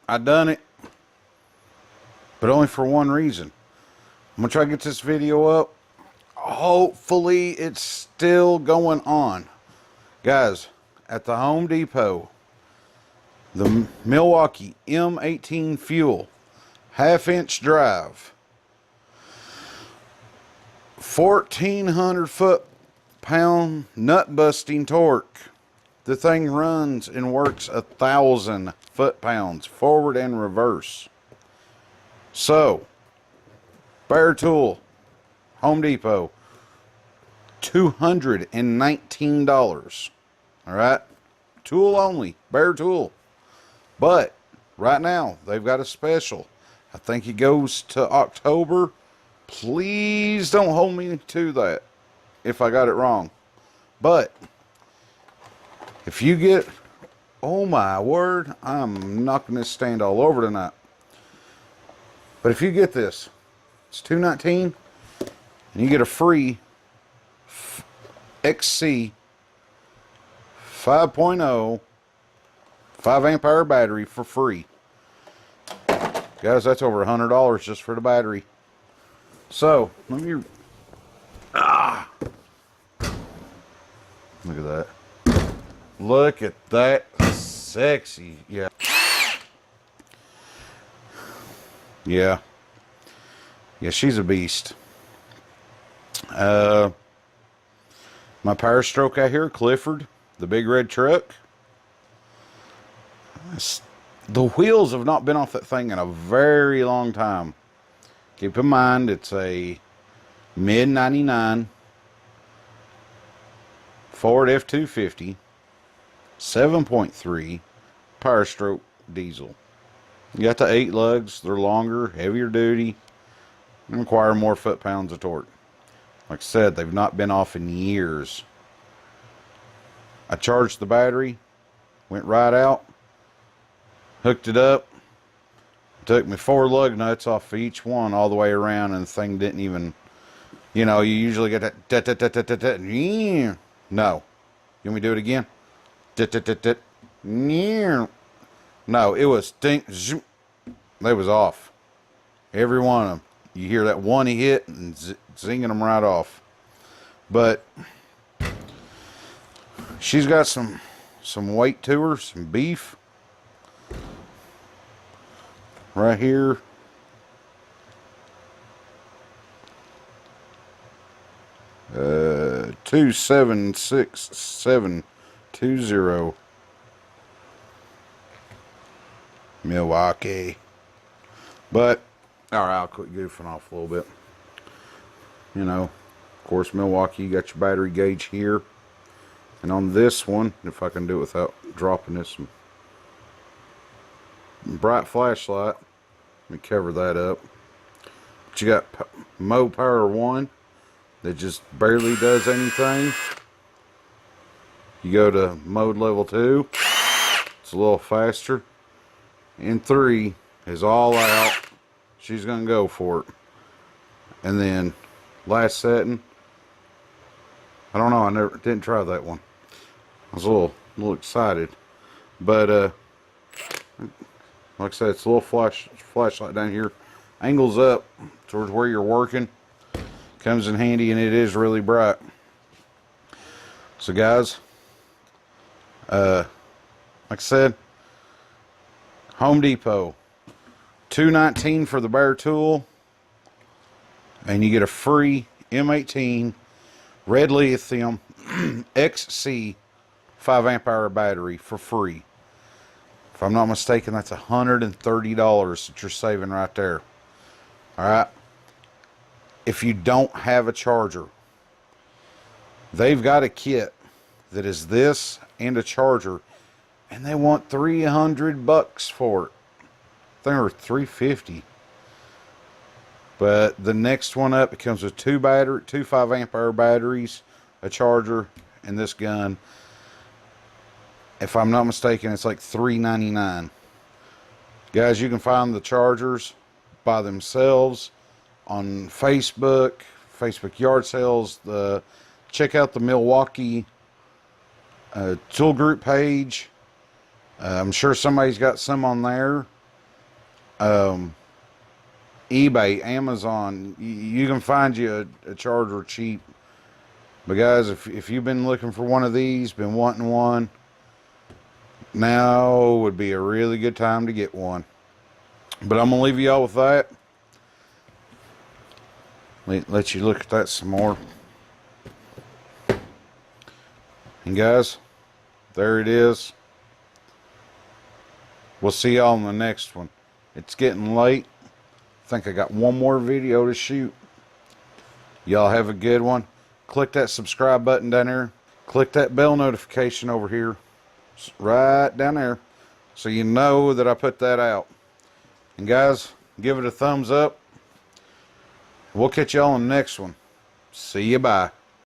I done it, but only for one reason. I'm gonna try to get this video up. Hopefully it's still going on. Guys, at the Home Depot, the Milwaukee M18 fuel, half-inch drive, 1,400 foot-pound nut-busting torque. The thing runs and works 1,000 foot-pounds forward and reverse. So, bare tool, Home Depot, $219. All right, tool only, bare tool. But right now they've got a special. I think it goes to October. Please don't hold me to that if I got it wrong. But if you get, oh my word, I'm knocking this stand all over tonight. But if you get this, it's $219, and you get a free XC 5.0 5 amp hour battery for free. Guys, that's over $100 just for the battery. So, let me, look at that. Look at that sexy, yeah. Yeah, she's a beast. My Power Stroke out here, Clifford, the big red truck. The wheels have not been off that thing in a very long time. Keep in mind, it's a mid-99 Ford F-250, 7.3 Power Stroke diesel. You got the 8 lugs. They're longer, heavier duty, and require more foot-pounds of torque. Like I said, they've not been off in years. I charged the battery, went right out, hooked it up. Took me 4 lug nuts off of each one all the way around, and the thing didn't even, you know, you usually get that. No. You want me to do it again? No, it was stink. They was off. Every one of them. You hear that one hit and zinging them right off. But she's got some weight to her, some beef. Right here. Uh, 276720. Milwaukee. But, alright, I'll quit goofing off a little bit. You know, of course, Milwaukee, you got your battery gauge here. And on this one, if I can do it without dropping this bright flashlight, let me cover that up. But you got Mode Power 1 that just barely does anything. You go to mode level 2, it's a little faster. And 3 is all out. She's gonna go for it. And then last setting, I don't know, I didn't try that one. I was a little excited, but like I said, it's a little flashlight down here, angles up towards where you're working, comes in handy, and it is really bright. So guys, like I said, Home Depot, $219 for the bare tool, and you get a free M18 red lithium XC 5 amp hour battery for free. If I'm not mistaken, that's $130 that you're saving right there. Alright, if you don't have a charger, they've got a kit that is this and a charger, and they want $300 for it. I think it was $350. But the next one up, it comes with two 5 amp hour batteries, a charger, and this gun. If I'm not mistaken, it's like $3.99. Guys, you can find the chargers by themselves on Facebook yard sales. Check out the Milwaukee tool group page. I'm sure somebody's got some on there. eBay, Amazon, you can find you a charger cheap. But guys, if you've been looking for one of these, been wanting one, now would be a really good time to get one. But I'm gonna leave y'all with that. Let you look at that some more. And guys, there it is. We'll see y'all in the next one. It's getting late. I think I got one more video to shoot. Y'all have a good one. Click that subscribe button down there. Click that bell notification over here. Right down there. So you know that I put that out. And guys, give it a thumbs up. We'll catch y'all on the next one. See you, bye.